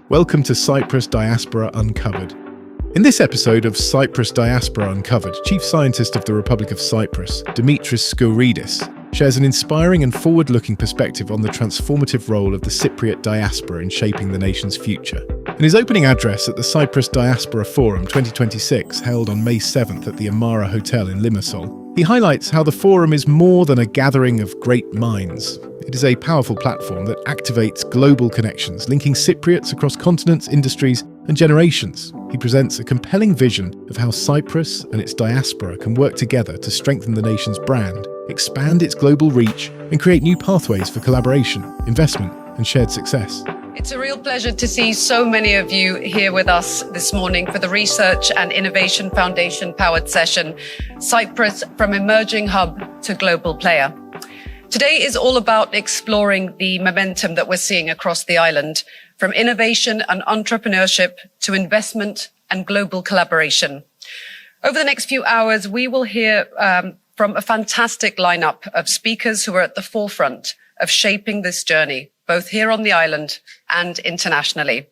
Welcome to Cyprus Diaspora Uncovered. In this episode of Cyprus Diaspora Uncovered, Chief Scientist of the Republic of Cyprus, Demetris Skourides, shares an inspiring and forward-looking perspective on the transformative role of the Cypriot diaspora in shaping the nation's future. In his opening address at the Cyprus Diaspora Forum 2026, held on May 7th at the AMARA Hotel in Limassol, he highlights how the forum is more than a gathering of great minds. It is a powerful platform that activates global connections, linking Cypriots across continents, industries, and generations. He presents a compelling vision of how Cyprus and its diaspora can work together to strengthen the nation's brand, expand its global reach, and create new pathways for collaboration, investment, and shared success. It's a real pleasure to see so many of you here with us this morning for the Research and Innovation Foundation powered session, Cyprus from Emerging Hub to Global Player. Today is all about exploring the momentum that we're seeing across the island, from innovation and entrepreneurship to investment and global collaboration. Over the next few hours, we will hear from a fantastic lineup of speakers who are at the forefront of shaping this journey, both here on the island and internationally.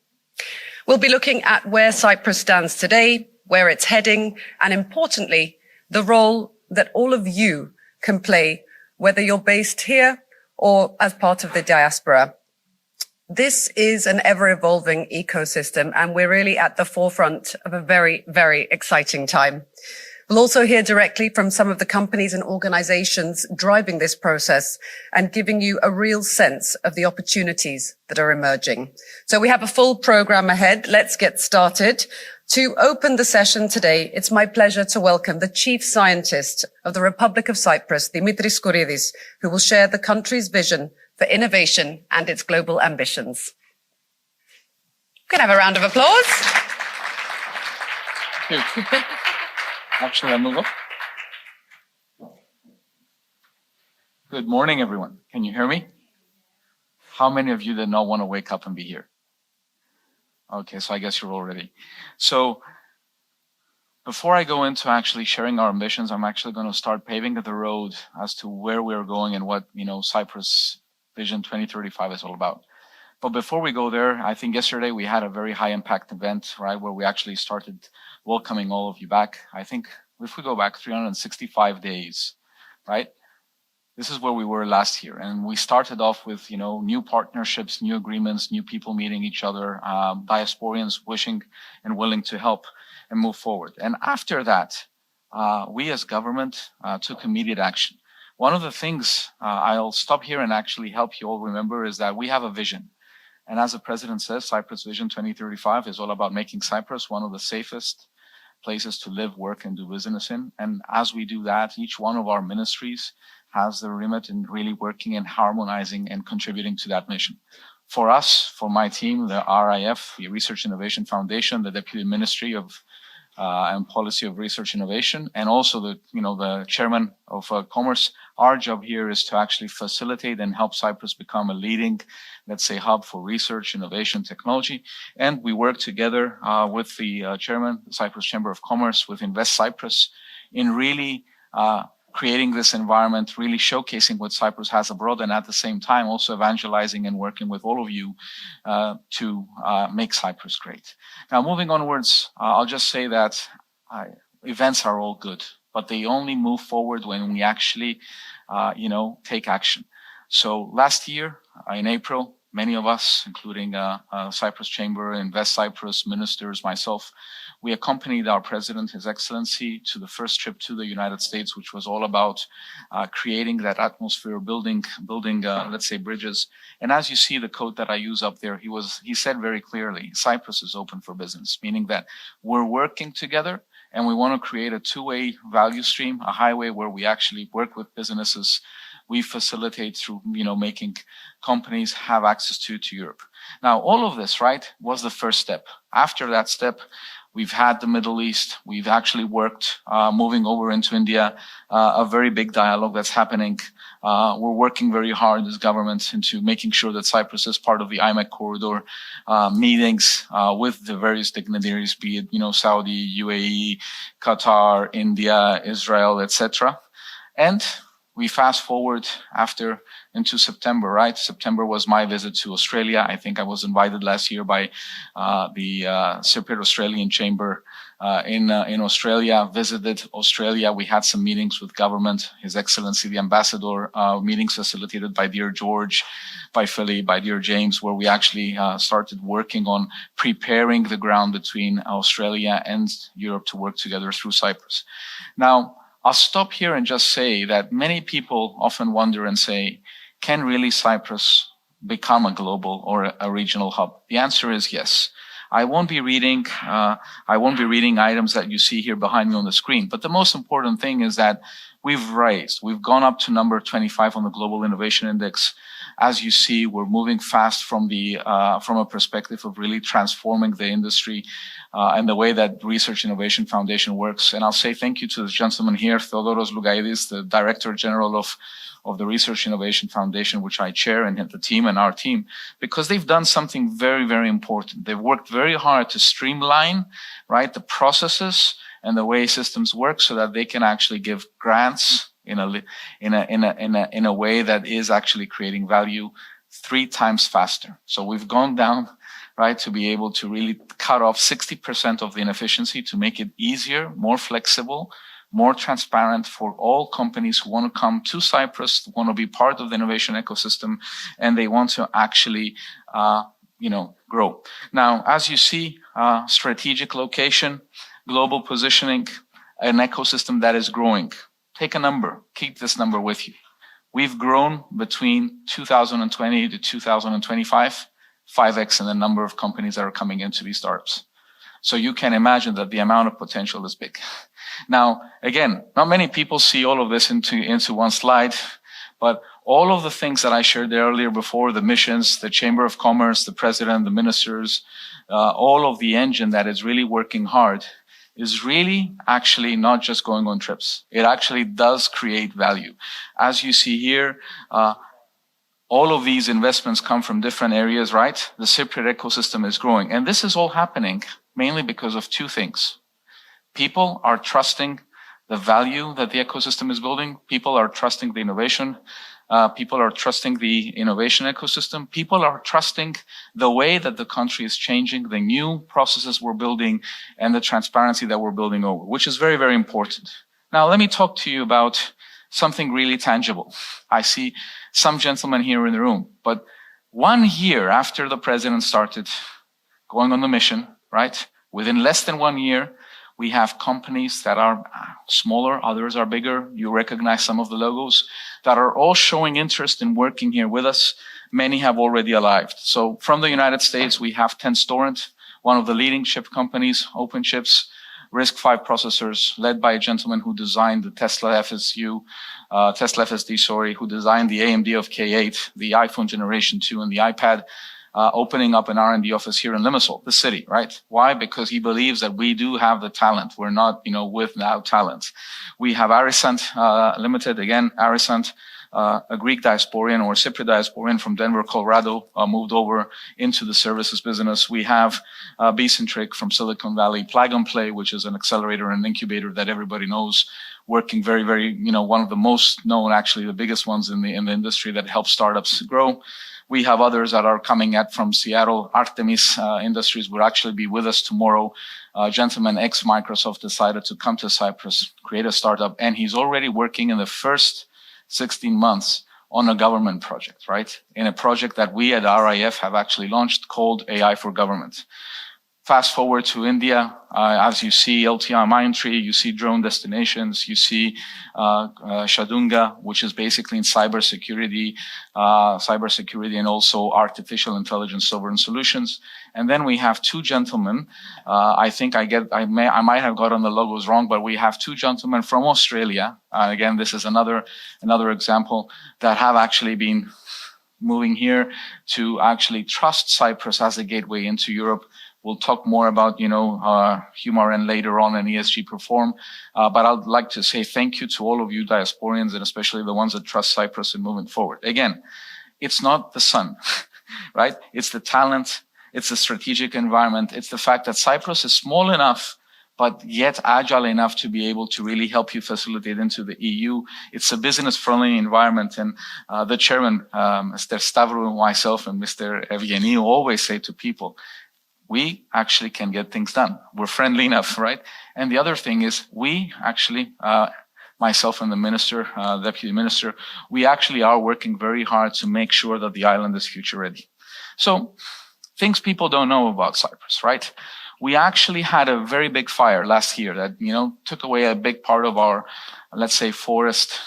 We'll be looking at where Cyprus stands today, where it's heading, and importantly, the role that all of you can play, whether you're based here or as part of the diaspora. This is an ever-evolving ecosystem, and we're really at the forefront of a very, very exciting time. We'll also hear directly from some of the companies and organizations driving this process and giving you a real sense of the opportunities that are emerging. So we have a full program ahead. Let's get started. To open the session today, it's my pleasure to welcome the Chief Scientist of the Republic of Cyprus, Demetris Skourides, who will share the country's vision for innovation and its global ambitions. We can have a round of applause. Actually, I'll move up. Good morning, everyone. Can you hear me? How many of you did not want to wake up and be here? Okay, so I guess you're all ready. So before I go into actually sharing our ambitions, I'm actually going to start paving the road as to where we're going and what, Cyprus Vision 2035 is all about. But before we go there, I think yesterday we had a very high impact event, right, where we actually started welcoming all of you back. I think if we go back 365 days, right, this is where we were last year. And we started off with, new partnerships, new agreements, new people meeting each other, diasporians wishing and willing to help and move forward. And after that, we as government took immediate action. One of the things I'll stop here and actually help you all remember is that we have a vision. And as the president says, Cyprus Vision 2035 is all about making Cyprus one of the safest places to live, work, and do business in. And as we do that, each one of our ministries has the remit in really working and harmonizing and contributing to that mission. For us, for my team, the RIF, the Research Innovation Foundation, the Deputy Ministry of and Policy of Research Innovation, and also the Chairman of Commerce, our job here is to actually facilitate and help Cyprus become a leading, let's say, hub for research, innovation, technology. And we work together with the Chairman, the Cyprus Chamber of Commerce, with Invest Cyprus, in really creating this environment, really showcasing what Cyprus has abroad, and at the same time also evangelizing and working with all of you to make Cyprus great. Now, moving onwards, I'll just say that events are all good, but they only move forward when we actually, take action. So last year, in April, many of us, including Cyprus Chamber, Invest Cyprus, ministers, myself, we accompanied our president, His Excellency, to the first trip to the United States, which was all about creating that atmosphere, building, let's say, bridges. And as you see the quote that I use up there, he said very clearly, Cyprus is open for business, meaning that we're working together and we want to create a two-way value stream, a highway where we actually work with businesses. We facilitate through, making companies have access to Europe. Now, all of this, right, was the first step. After that step, we've had the Middle East. We've actually worked, moving over into India, a very big dialogue that's happening. We're working very hard as governments into making sure that Cyprus is part of the IMEC corridor meetings with the various dignitaries, be it, Saudi, UAE, Qatar, India, Israel, etc. And we fast forward into September, right? September was my visit to Australia. I think I was invited last year by the Cypriot Australian Chamber in Australia, visited Australia. We had some meetings with government, His Excellency, the Ambassador, meetings facilitated by Dear George, by Philly, by Dear James, where we actually started working on preparing the ground between Australia and Europe to work together through Cyprus. Now, I'll stop here and just say that many people often wonder and say, can really Cyprus become a global or a regional hub? The answer is yes. I won't be reading items that you see here behind me on the screen, but the most important thing is that we've gone up to number 25 on the Global Innovation Index. As you see, we're moving fast from a perspective of really transforming the industry and the way that Research Innovation Foundation works. And I'll say thank you to this gentleman here, Theodoros Lougaidis, the Director General of the Research Innovation Foundation, which I chair, and the team and our team, because they've done something very, very important. They've worked very hard to streamline, right, the processes and the way systems work so that they can actually give grants in a way that is actually creating value 3 times faster. So we've gone down, right, to be able to really cut off 60% of the inefficiency to make it easier, more flexible, more transparent for all companies who want to come to Cyprus, want to be part of the innovation ecosystem, and they want to actually, grow. Now, as you see, strategic location, global positioning, an ecosystem that is growing. Take a number, keep this number with you. We've grown between 2020 to 2025, 5x in the number of companies that are coming into these startups. So you can imagine that the amount of potential is big. Now, again, not many people see all of this into one slide, but all of the things that I shared there earlier before, the missions, the Chamber of Commerce, the President, the ministers, all of the engine that is really working hard is really actually not just going on trips. It actually does create value. As you see here, all of these investments come from different areas, right? The Cypriot ecosystem is growing. And this is all happening mainly because of 2 things. People are trusting the value that the ecosystem is building. People are trusting the innovation. People are trusting the innovation ecosystem. People are trusting the way that the country is changing, the new processes we're building, and the transparency that we're building over, which is very, very important. Now, let me talk to you about something really tangible. I see some gentlemen here in the room, but 1 year after the president started going on the mission, right? Within less than 1 year, we have companies that are smaller, others are bigger. You recognize some of the logos that are all showing interest in working here with us. Many have already arrived. So from the United States, we have Tenstorrent, one of the leading chip companies, open chips, RISC-V processors, led by a gentleman who designed the Tesla FSD, who designed the AMD of K8, the iPhone Generation 2, and the iPad. Opening up an R&D office here in Limassol, the city, right? Why? Because he believes that we do have the talent. We're not, without talent. We have Arisant Limited, again, Arisant, a Greek diasporian or Cypriot diasporian from Denver, Colorado, moved over into the services business. We have Becentric from Silicon Valley, Plug and Play, which is an accelerator and incubator that everybody knows, working very, very, one of the most known, actually the biggest ones in the industry that helps startups grow. We have others that are coming from Seattle. Artemis Industries will actually be with us tomorrow. Gentleman ex-Microsoft decided to come to Cyprus, create a startup, and he's already working in the first 16 months on a government project, right? In a project that we at RIF have actually launched called AI for Government. Fast forward to India, as you see LTI Mindtree, you see drone destinations, you see Shadunga, which is basically in cybersecurity and also artificial intelligence sovereign solutions. And then we have 2 gentlemen. I think I might have gotten the logos wrong, but we have 2 gentlemen from Australia. Again, this is another example that have actually been moving here to actually trust Cyprus as a gateway into Europe. We'll talk more about, HUMRN later on and ESG Perform. But I'd like to say thank you to all of you diasporians and especially the ones that trust Cyprus in moving forward. Again, it's not the sun, right? It's the talent. It's the strategic environment. It's the fact that Cyprus is small enough but yet agile enough to be able to really help you facilitate into the EU. It's a business-friendly environment, and the chairman, Mr. Stavro, and myself, and Mr. Evgeny always say to people, we actually can get things done. We're friendly enough, right? And the other thing is, we actually, myself and the minister, deputy minister, we actually are working very hard to make sure that the island is future ready. So, things people don't know about Cyprus, right? We actually had a very big fire last year that, took away a big part of our, let's say, forest,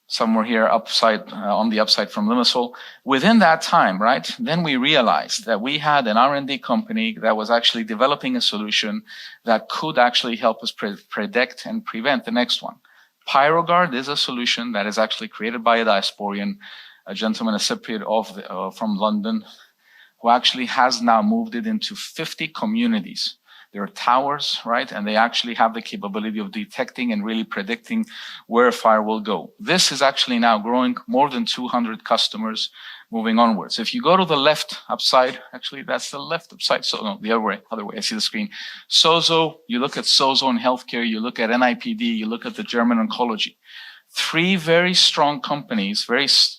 somewhere here upside, on the upside from Limassol. Within that time, right, then we realized that we had an R&D company that was actually developing a solution that could actually help us predict and prevent the next one. PyroGuard is a solution that is actually created by a diasporian, a gentleman, a Cypriot from London, who actually has now moved it into 50 communities. There are towers, right? And they actually have the capability of detecting and really predicting where a fire will go. This is actually now growing more than 200 customers moving onwards. If you go to the left upside, actually that's the left upside, so no, the other way, I see the screen. SOZO, you look at SOZO in healthcare, you look at NIPD, you look at the German oncology. 3 very strong companies,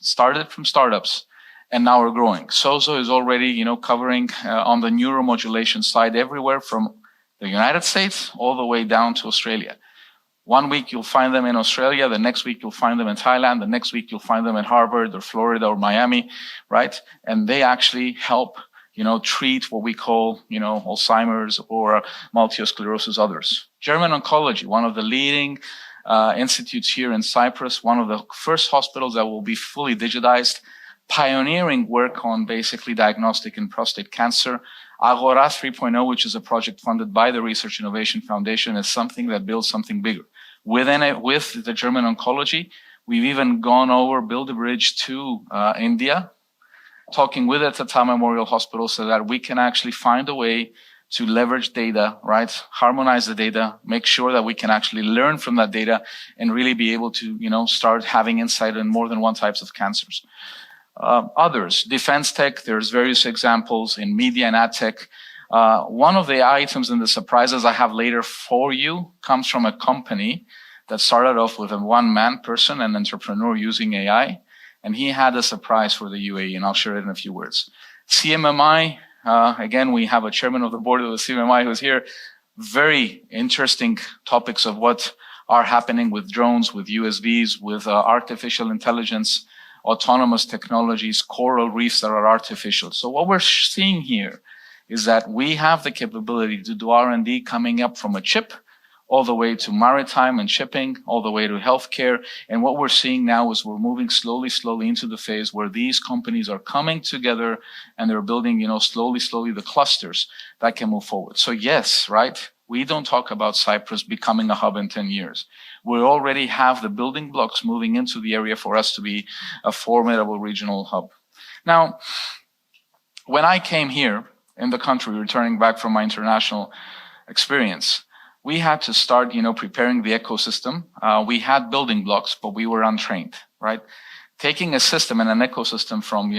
started from startups, and now we're growing. SOZO is already, covering on the neuromodulation side everywhere from the United States all the way down to Australia. One week you'll find them in Australia, the next week you'll find them in Thailand, the next week you'll find them in Harvard or Florida or Miami, right? And they actually help, treat what we call, Alzheimer's or multiple sclerosis, others. German oncology, one of the leading institutes here in Cyprus, one of the first hospitals that will be fully digitized, pioneering work on basically diagnostic and prostate cancer. Agora 3.0, which is a project funded by the Research Innovation Foundation, is something that builds something bigger. Within it, with the German oncology, we've even gone over, build a bridge to India, talking with the Tata Memorial Hospital so that we can actually find a way to leverage data, right? Harmonize the data, make sure that we can actually learn from that data and really be able to, start having insight in more than one types of cancers. Others, defense tech, there's various examples in media and ad tech. One of the items in the surprises I have later for you comes from a company that started off with a one-man person, an entrepreneur using AI, and he had a surprise for the UAE, and I'll share it in a few words. CMMI, again, we have a chairman of the board of the CMMI who's here. Very interesting topics of what are happening with drones, with USVs, with artificial intelligence, autonomous technologies, coral reefs that are artificial. So what we're seeing here is that we have the capability to do R&D coming up from a chip all the way to maritime and shipping, all the way to healthcare. And what we're seeing now is we're moving slowly into the phase where these companies are coming together and they're building, slowly the clusters that can move forward. So yes, right? We don't talk about Cyprus becoming a hub in 10 years. We already have the building blocks moving into the area for us to be a formidable regional hub. Now, when I came here in the country, returning back from my international experience, we had to start, preparing the ecosystem. We had building blocks, but we were untrained, right? Taking a system and an ecosystem from,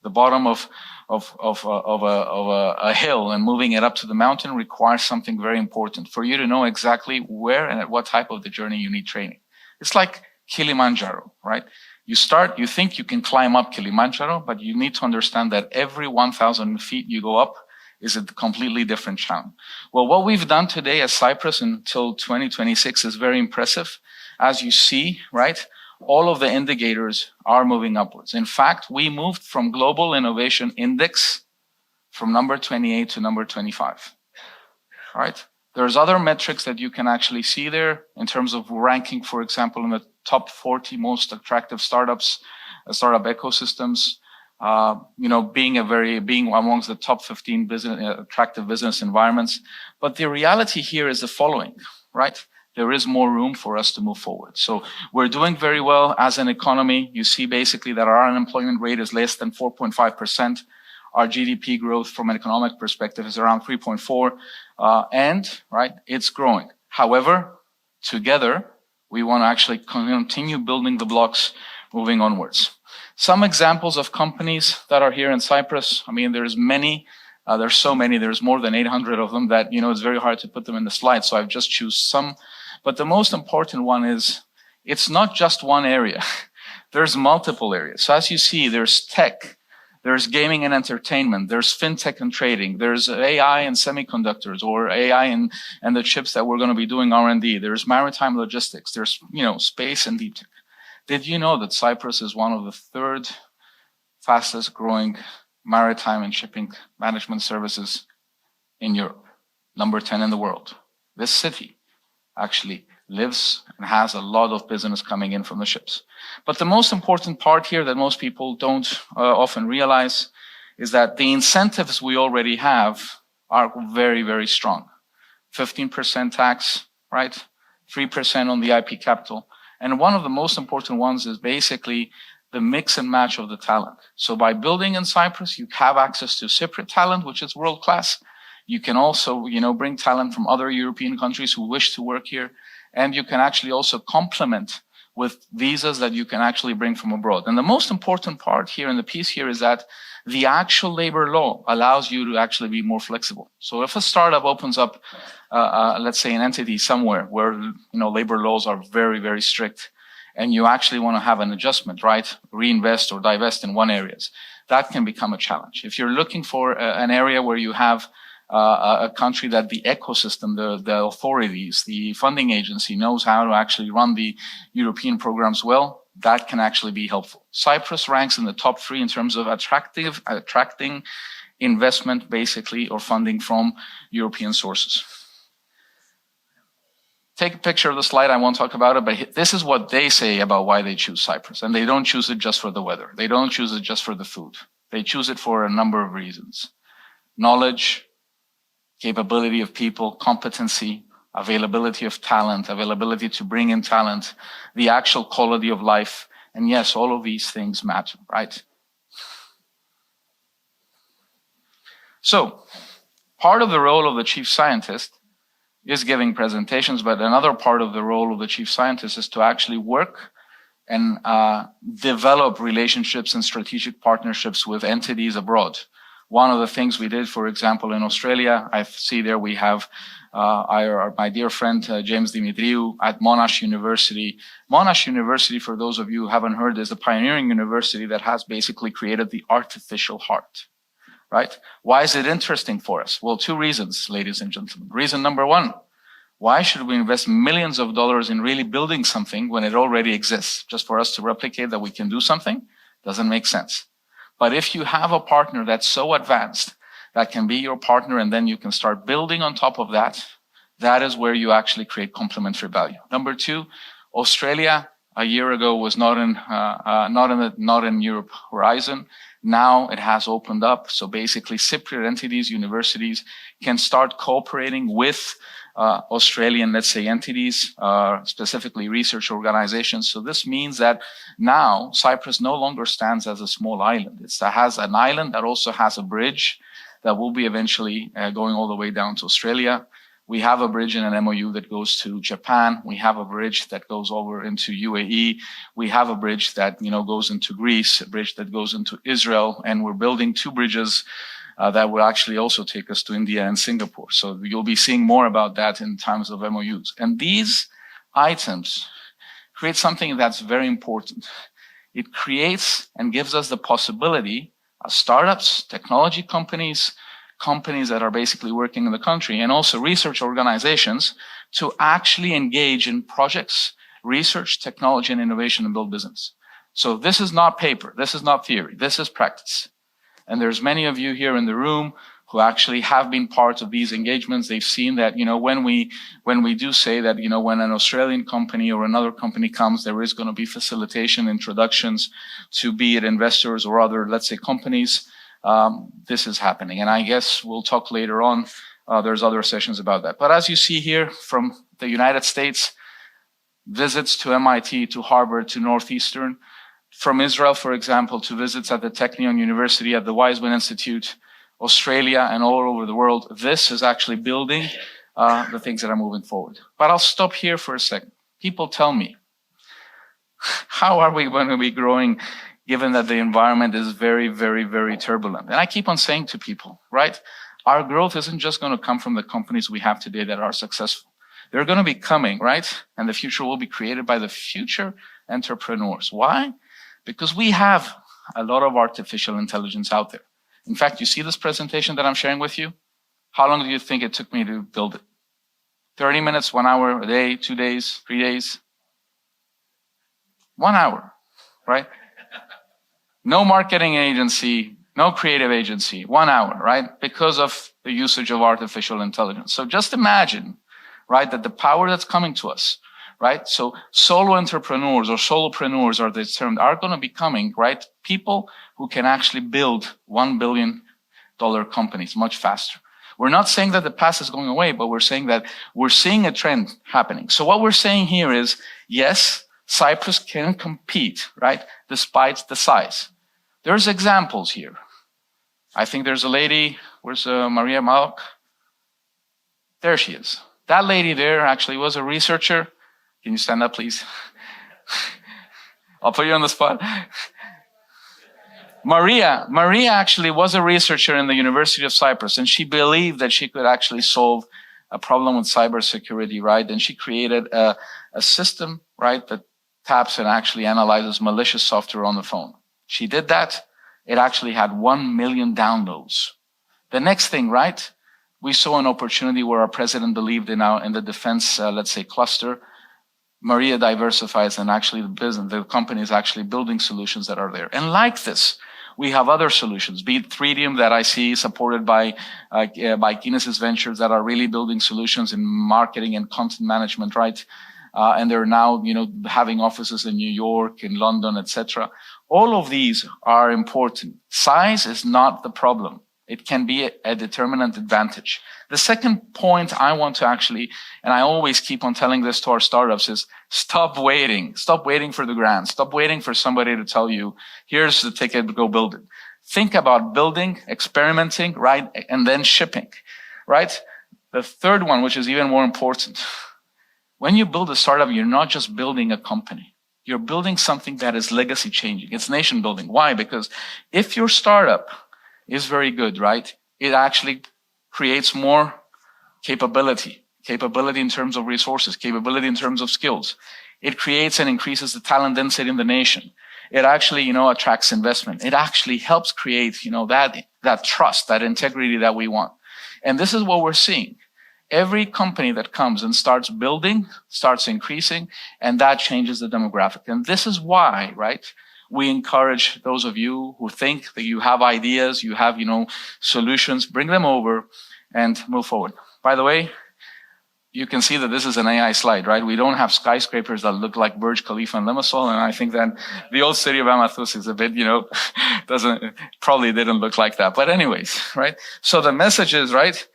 the bottom of a hill and moving it up to the mountain requires something very important for you to know exactly where and at what type of the journey you need training. It's like Kilimanjaro, right? You think you can climb up Kilimanjaro, but you need to understand that every 1,000 feet you go up is a completely different challenge. Well, what we've done today as Cyprus until 2026 is very impressive. As you see, right? All of the indicators are moving upwards. In fact, we moved from Global Innovation Index from number 28 to number 25. All right? There's other metrics that you can actually see there in terms of ranking, for example, in the top 40 most attractive startups, startup ecosystems, being amongst the top 15 attractive business environments. But the reality here is the following, right? There is more room for us to move forward. So we're doing very well as an economy. You see basically that our unemployment rate is less than 4.5%. Our GDP growth from an economic perspective is around 3.4, right, it's growing. However, together, we want to actually continue building the blocks moving onwards. Some examples of companies that are here in Cyprus. I mean, there's many There's so many, there's more than 800 of them that, it's very hard to put them in the slide. So I've just choose some. But the most important one is, it's not just one area. There's multiple areas. So as you see, there's tech, there's gaming and entertainment, there's fintech and trading, there's AI and semiconductors, or AI and the chips that we're going to be doing R&D. There's maritime logistics, there's, space and deep tech. Did you know that Cyprus is one of the third fastest growing maritime and shipping management services in Europe? Number 10 in the world. This city actually lives and has a lot of business coming in from the ships. But the most important part here that most people don't often realize is that the incentives we already have are very, very strong. 15% tax, right? 3% on the IP capital. And one of the most important ones is basically the mix and match of the talent. So by building in Cyprus, you have access to Cypriot talent, which is world class. You can also, bring talent from other European countries who wish to work here. And you can actually also complement with visas that you can actually bring from abroad. And the most important part here in the piece here is that the actual labor law allows you to actually be more flexible. So if a startup opens up, let's say an entity somewhere where, labor laws are very, very strict, and you actually want to have an adjustment, right? Reinvest or divest in one areas, that can become a challenge. If you're looking for an area where you have a country that the ecosystem, the authorities, the funding agency knows how to actually run the European programs well, that can actually be helpful. Cyprus ranks in the top 3 in terms of attracting investment, basically, or funding from European sources. Take a picture of the slide. I won't talk about it, but this is what they say about why they choose Cyprus. And they don't choose it just for the weather. They don't choose it just for the food. They choose it for a number of reasons. Knowledge, capability of people, competency, availability of talent, availability to bring in talent, the actual quality of life. And yes, all of these things matter, right? So, part of the role of the chief scientist is giving presentations, but another part of the role of the chief scientist is to actually work and develop relationships and strategic partnerships with entities abroad. One of the things we did, for example, in Australia, I see there we have my dear friend James Dimitriou at Monash University. Monash University, for those of you who haven't heard, is a pioneering university that has basically created the artificial heart, right? Why is it interesting for us? Well, 2 reasons, ladies and gentlemen. Reason number 1, why should we invest millions of dollars in really building something when it already exists? Just for us to replicate that we can do something doesn't make sense. But if you have a partner that's so advanced that can be your partner, and then you can start building on top of that, that is where you actually create complementary value. Number 2, Australia a year ago was not in Europe horizon. Now it has opened up. So basically Cypriot entities, universities can start cooperating with Australian, let's say, entities, specifically research organizations. So this means that now Cyprus no longer stands as a small island. It has an island that also has a bridge that will be eventually going all the way down to Australia. We have a bridge in an MOU that goes to Japan. We have a bridge that goes over into UAE. We have a bridge that, goes into Greece, a bridge that goes into Israel, and we're building 2 bridges that will actually also take us to India and Singapore. So you'll be seeing more about that in terms of MOUs. And these items create something that's very important. It creates and gives us the possibility as startups, technology companies that are basically working in the country, and also research organizations to actually engage in projects, research, technology, and innovation and build business. So this is not paper. This is not theory. This is practice. And there's many of you here in the room who actually have been part of these engagements. They've seen that, when we do say that, when an Australian company or another company comes, there is going to be facilitation, introductions to be it investors or other, let's say, companies. This is happening. And I guess we'll talk later on. There's other sessions about that. But as you see here from the United States, visits to MIT, to Harvard, to Northeastern, from Israel, for example, to visits at the Technion University, at the Weizmann Institute, Australia, and all over the world. This is actually building the things that are moving forward. But I'll stop here for a second. People tell me, how are we going to be growing given that the environment is very, very, very turbulent. And I keep on saying to people, right? Our growth isn't just going to come from the companies we have today that are successful. They're going to be coming, right? And the future will be created by the future entrepreneurs. Why? Because we have a lot of artificial intelligence out there. In fact, you see this presentation that I'm sharing with you? How long do you think it took me to build it? 30 minutes, 1 hour, a day, 2 days, 3 days? 1 hour, right? No marketing agency, no creative agency, 1 hour, right? Because of the usage of artificial intelligence. So just imagine, right, that the power that's coming to us, right? So solo entrepreneurs or solopreneurs are the term, are going to be coming, right? People who can actually build $1 billion companies much faster. We're not saying that the past is going away, but we're saying that we're seeing a trend happening. So what we're saying here is, yes, Cyprus can compete, right, despite the size. There's examples here. I think there's a lady, where's Maria Malk? There she is. That lady there actually was a researcher. Can you stand up, please? I'll put you on the spot. Maria actually was a researcher in the University of Cyprus, and she believed that she could actually solve a problem with cybersecurity, right? And she created a system, right, that taps and actually analyzes malicious software on the phone. She did that. It actually had 1 million downloads. The next thing, right? We saw an opportunity where our president believed in the defense, let's say, cluster. Maria diversifies, and actually the company is actually building solutions that are there. And like this, we have other solutions, be it 3Dium that I see supported by Kinesis Ventures that are really building solutions in marketing and content management, right? And they're now, having offices in New York, in London, etc. All of these are important. Size is not the problem. It can be a determinant advantage. The second point I want to actually, and I always keep on telling this to our startups, is stop waiting. Stop waiting for the grant. Stop waiting for somebody to tell you, here's the ticket, go build it. Think about building, experimenting, right? And then shipping, right? The third one, which is even more important, when you build a startup, you're not just building a company. You're building something that is legacy changing. It's nation building. Why? Because if your startup is very good, right? It actually creates more capability in terms of resources, capability in terms of skills. It creates and increases the talent density in the nation. It actually, attracts investment. It actually helps create, that trust, that integrity that we want. And this is what we're seeing. Every company that comes and starts building, starts increasing, and that changes the demographic. And this is why, right? We encourage those of you who think that you have ideas, you have, solutions, bring them over and move forward. By the way, you can see that this is an AI slide, right? We don't have skyscrapers that look like Burj Khalifa and Limassol, and I think that the old city of Amathus is a bit, probably didn't look like that. But anyways, right? So the message is, right?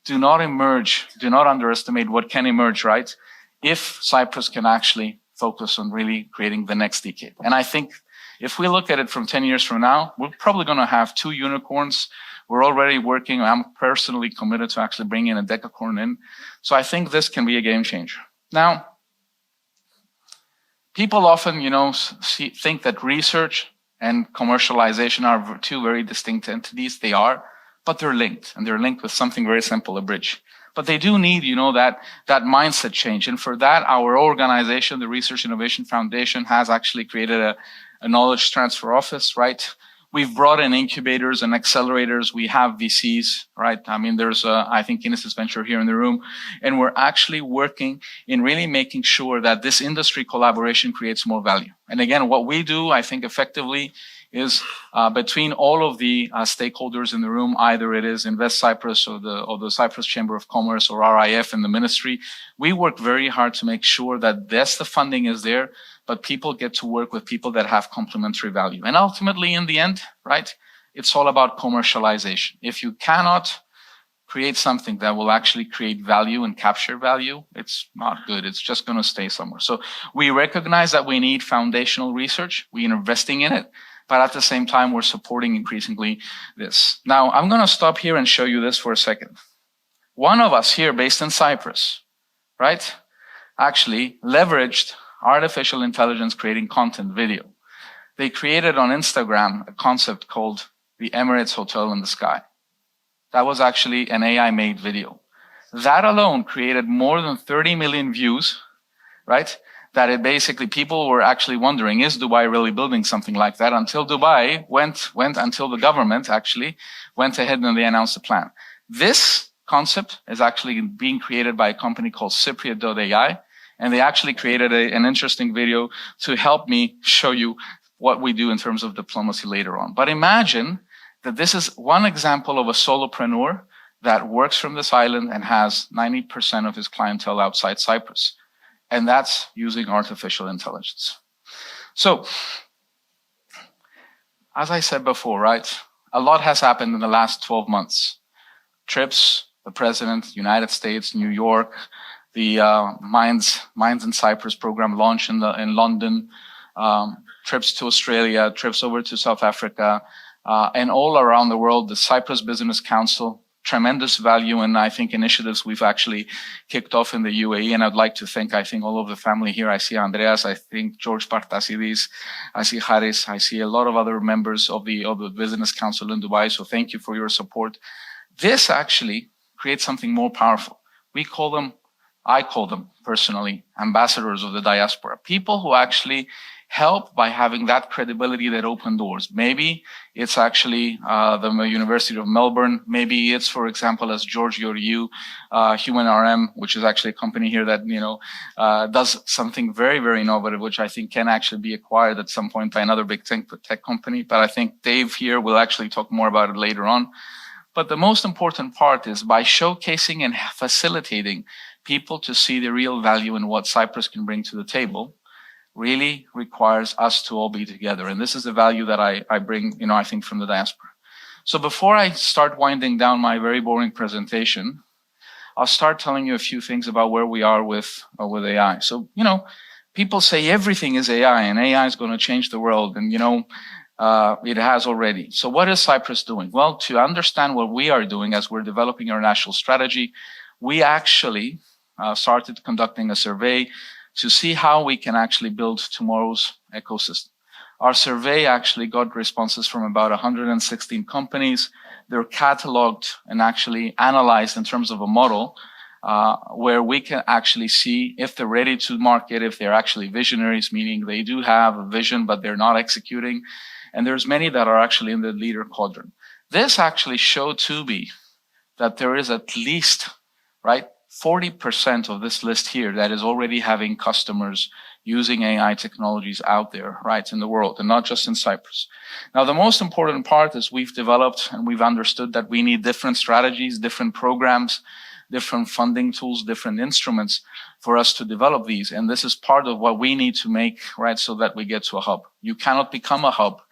Do not underestimate what can emerge, right? If Cyprus can actually focus on really creating the next decade. And I think if we look at it from 10 years from now, we're probably going to have 2 unicorns. We're already working. I'm personally committed to actually bringing a decacorn in. So I think this can be a game changer. Now, people often, think that research and commercialization are 2 very distinct entities. They are, but they're linked, and they're linked with something very simple, a bridge. But they do need, that mindset change. And for that, our organization, the Research Innovation Foundation, has actually created a knowledge transfer office, right? We've brought in incubators and accelerators. We have VCs, right? I mean, there's, I think, Kinesis Venture here in the room. And we're actually working in really making sure that this industry collaboration creates more value. And again, what we do, I think, effectively is between all of the stakeholders in the room, either it is Invest Cyprus or the Cyprus Chamber of Commerce or RIF in the ministry, we work very hard to make sure that yes, the funding is there, but people get to work with people that have complementary value. And ultimately, in the end, right, it's all about commercialization. If you cannot create something that will actually create value and capture value, it's not good. It's just going to stay somewhere. So we recognize that we need foundational research. We're investing in it. But at the same time, we're supporting increasingly this. Now, I'm going to stop here and show you this for a second. One of us here based in Cyprus, right, actually leveraged artificial intelligence creating content video. they created on Instagram a concept called the AMARA Hotel in the sky. That was actually an AI-made video. That alone created more than 30 million views, right? That it basically, people were actually wondering, is Dubai really building something like that? Until Dubai until the government actually went ahead and they announced the plan. This concept is actually being created by a company called Cypriot.ai, and they actually created an interesting video to help me show you what we do in terms of diplomacy later on. But imagine that this is one example of a solopreneur that works from this island and has 90% of his clientele outside Cyprus. And that's using artificial intelligence. So, as I said before, right, a lot has happened in the last 12 months. Trips, the president, United States, New York, the Minds in Cyprus program launch in London, trips to Australia, trips over to South Africa, and all around the world, the Cyprus Business Council, tremendous value and I think initiatives we've actually kicked off in the UAE. And I'd like to thank, I think, all of the family here. I see Andreas, I think George Partasidis, I see Haris, I see a lot of other members of the Business Council in Dubai. So thank you for your support. This actually creates something more powerful. I call them personally, ambassadors of the diaspora, people who actually help by having that credibility that open doors. Maybe it's actually the University of Melbourne. Maybe it's, for example, as George Yoriu, Human RM, which is actually a company here that, does something very, very innovative, which I think can actually be acquired at some point by another big tech company. But I think Dave here will actually talk more about it later on. But the most important part is by showcasing and facilitating people to see the real value in what Cyprus can bring to the table, really requires us to all be together. And this is the value that I bring, I think, from the diaspora. So before I start winding down my very boring presentation, I'll start telling you a few things about where we are with AI. So, people say everything is AI and AI is going to change the world. And, it has already. So what is Cyprus doing? Well, to understand what we are doing as we're developing our national strategy, we actually started conducting a survey to see how we can actually build tomorrow's ecosystem. Our survey actually got responses from about 116 companies. They're cataloged and actually analyzed in terms of a model where we can actually see if they're ready to market, if they're actually visionaries, meaning they do have a vision, but they're not executing. And there's many that are actually in the leader quadrant. This actually showed to be that there is at least, 40% of this list here that is already having customers using AI technologies out there, in the world, and not just in Cyprus. Now, the most important part is we've developed and we've understood that we need different strategies, different programs, different funding tools, different instruments for us to develop these. And this is part of what we need to make, so that we get to a hub. You cannot become a hub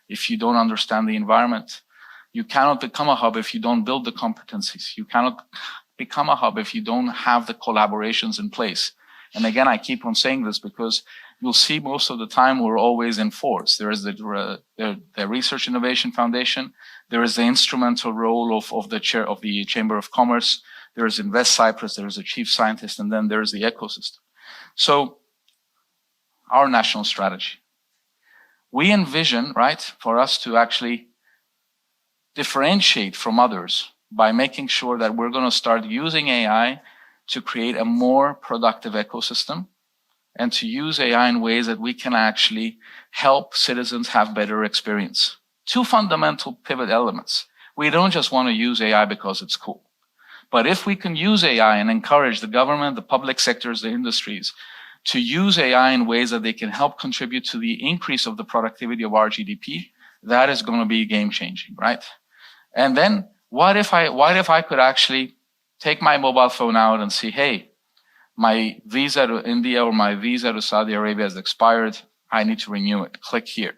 if you don't understand the environment. You cannot become a hub if you don't build the competencies. You cannot become a hub if you don't have the collaborations in place. And again, I keep on saying this because you'll see most of the time we're always in fours. There is the Research Innovation Foundation. There is the instrumental role of the chair of the Chamber of Commerce. There is Invest Cyprus. There is a chief scientist, and then there is the ecosystem. So our national strategy. We envision, for us to actually differentiate from others by making sure that we're going to start using AI to create a more productive ecosystem and to use AI in ways that we can actually help citizens have better experience. Two fundamental pivot elements. We don't just want to use AI because it's cool. But if we can use AI and encourage the government, the public sectors, the industries to use AI in ways that they can help contribute to the increase of the productivity of our GDP, that is going to be game-changing, And then what if I could actually take my mobile phone out and see, hey, my visa to India or my visa to Saudi Arabia has expired. I need to renew it. Click here.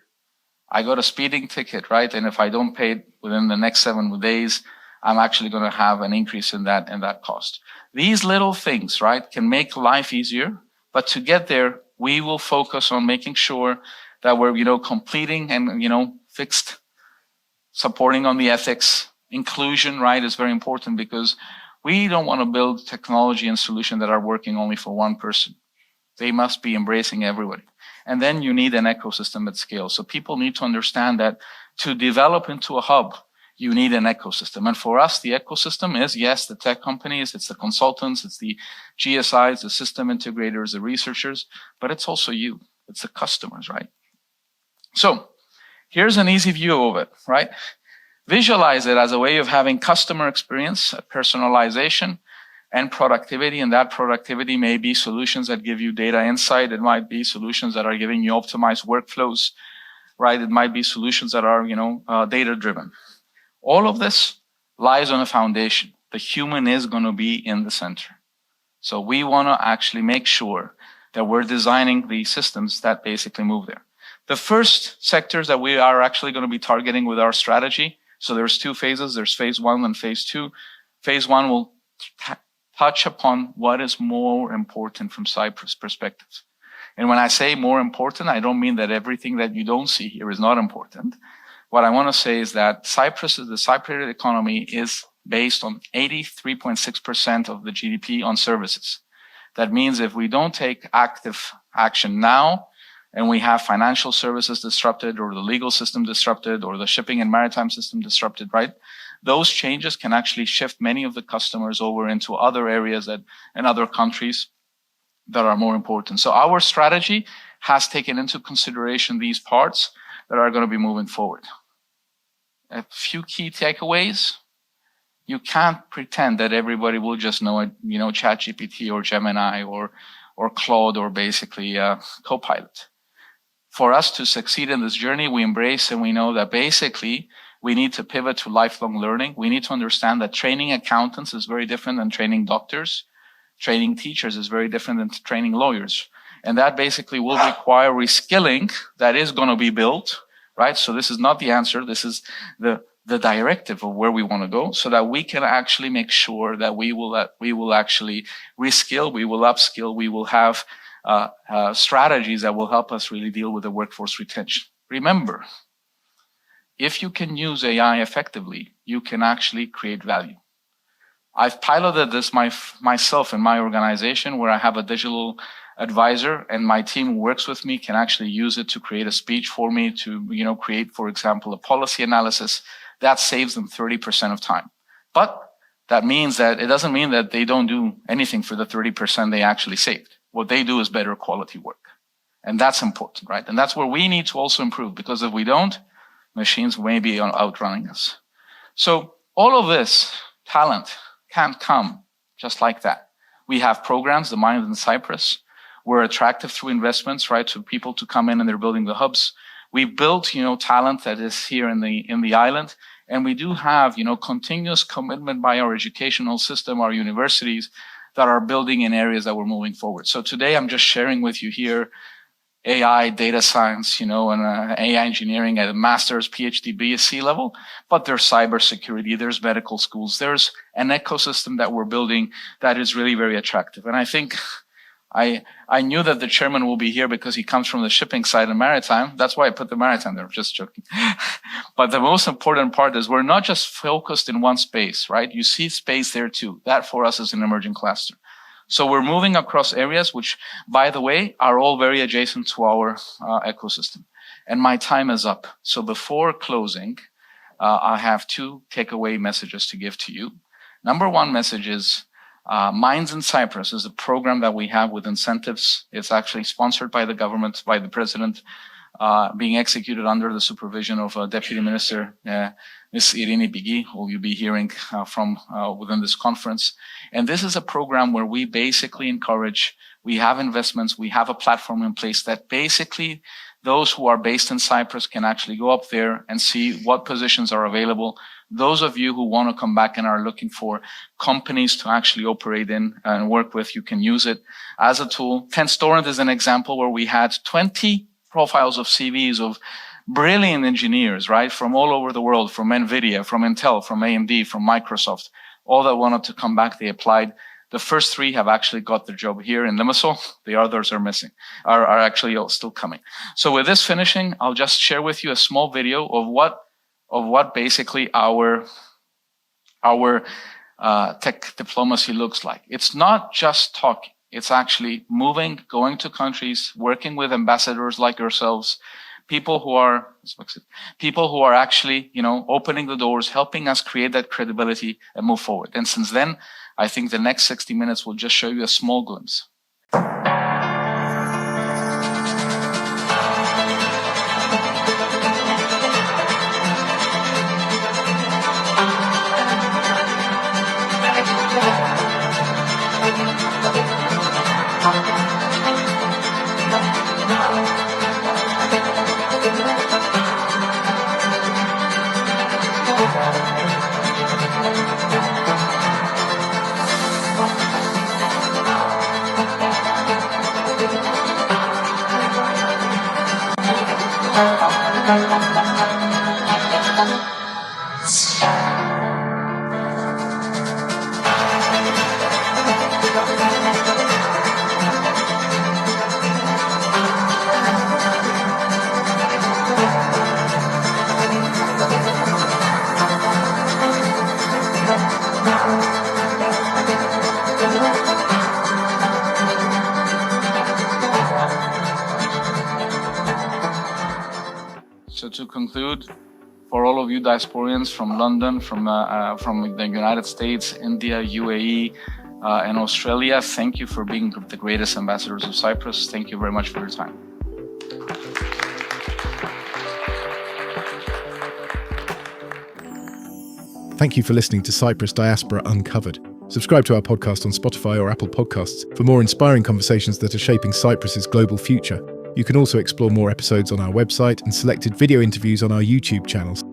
I got a speeding ticket, And if I don't pay it within the next 7 days, I'm actually going to have an increase in that cost. These little things, can make life easier. But to get there, we will focus on making sure that we're, completing and, fixed, supporting on the ethics. Inclusion, is very important because we don't want to build technology and solutions that are working only for one person. They must be embracing everybody. And then you need an ecosystem at scale. So people need to understand that to develop into a hub, you need an ecosystem. And for us, the ecosystem is, yes, the tech companies, it's the consultants, it's the GSIs, the system integrators, the researchers, but it's also you. It's the customers, right? So here's an easy view of it, right? Visualize it as a way of having customer experience, personalization, and productivity. And that productivity may be solutions that give you data insight. It might be solutions that are giving you optimized workflows, right? It might be solutions that are, data driven. All of this lies on a foundation. The human is going to be in the center. So we want to actually make sure that we're designing the systems that basically move there. The first sectors that we are actually going to be targeting with our strategy, so there's two phases. There's phase 1 and phase 2. Phase 1 will touch upon what is more important from Cyprus perspective. And when I say more important, I don't mean that everything that you don't see here is not important. What I want to say is that the Cypriot economy is based on 83.6% of the GDP on services. That means if we don't take active action now, and we have financial services disrupted, or the legal system disrupted, or the shipping and maritime system disrupted, right? Those changes can actually shift many of the customers over into other areas and other countries that are more important. So our strategy has taken into consideration these parts that are going to be moving forward. A few key takeaways. You can't pretend that everybody will just know, ChatGPT or Gemini or Claude or basically Copilot. For us to succeed in this journey, we embrace and we know that basically we need to pivot to lifelong learning. We need to understand that training accountants is very different than training doctors. Training teachers is very different than training lawyers. And that basically will require reskilling that is going to be built, right? So this is not the answer. This is the directive of where we want to go, so that we can actually make sure that we will actually reskill, we will upskill, we will have strategies that will help us really deal with the workforce retention. Remember, if you can use AI effectively, you can actually create value. I've piloted this myself in my organization, where I have a digital advisor, and my team who works with me can actually use it to create a speech for me, to create, for example, a policy analysis. That saves them 30% of time. But that means that it doesn't mean that they don't do anything for the 30% they actually saved. What they do is better quality work. And that's important, right? And that's where we need to also improve, because if we don't, machines may be outrunning us. So all of this talent can't come just like that. We have programs, the Mind in Cyprus. We're attractive through investments, right, to people to come in and they're building the hubs. We built, talent that is here in the island. And we do have, continuous commitment by our educational system, our universities, that are building in areas that we're moving forward. So today I'm just sharing with you here AI, data science, and AI engineering at a master's, PhD, BSc level. But there's cybersecurity, there's medical schools, there's an ecosystem that we're building that is really very attractive. And I think I knew that the chairman will be here because he comes from the shipping side and maritime. That's why I put the maritime there, just joking. But the most important part is we're not just focused in one space, right? You see space there too. That for us is an emerging cluster. So we're moving across areas which, by the way, are all very adjacent to our ecosystem. And my time is up. So before closing, I have two takeaway messages to give to you. Number one message is, Minds in Cyprus is a program that we have with incentives. It's actually sponsored by the government, by the president, being executed under the supervision of Deputy Minister Ms. Irini Bigi, who you'll be hearing from within this conference. And this is a program where we basically encourage, we have investments, we have a platform in place that basically those who are based in Cyprus can actually go up there and see what positions are available. Those of you who want to come back and are looking for companies to actually operate in and work with, you can use it as a tool. Tenstorrent is an example where we had 20 profiles of CVs of brilliant engineers, right? From all over the world, from NVIDIA, from Intel, from AMD, from Microsoft, all that wanted to come back, they applied. The first 3 have actually got their job here in Limassol. The others are missing, are actually still coming. So with this finishing, I'll just share with you a small video of what basically our tech diplomacy looks like. It's not just talking. It's actually moving, going to countries, working with ambassadors like yourselves, people who are actually, opening the doors, helping us create that credibility and move forward. And since then, I think the next 60 minutes will just show you a small glimpse. So to conclude, for all of you diasporians from London, from the United States, India, UAE, and Australia, thank you for being the greatest ambassadors of Cyprus. Thank you very much for your time. Thank you for listening to Cyprus Diaspora Uncovered. Subscribe to our podcast on Spotify or Apple Podcasts for more inspiring conversations that are shaping Cyprus's global future. You can also explore more episodes on our website and selected video interviews on our YouTube channels.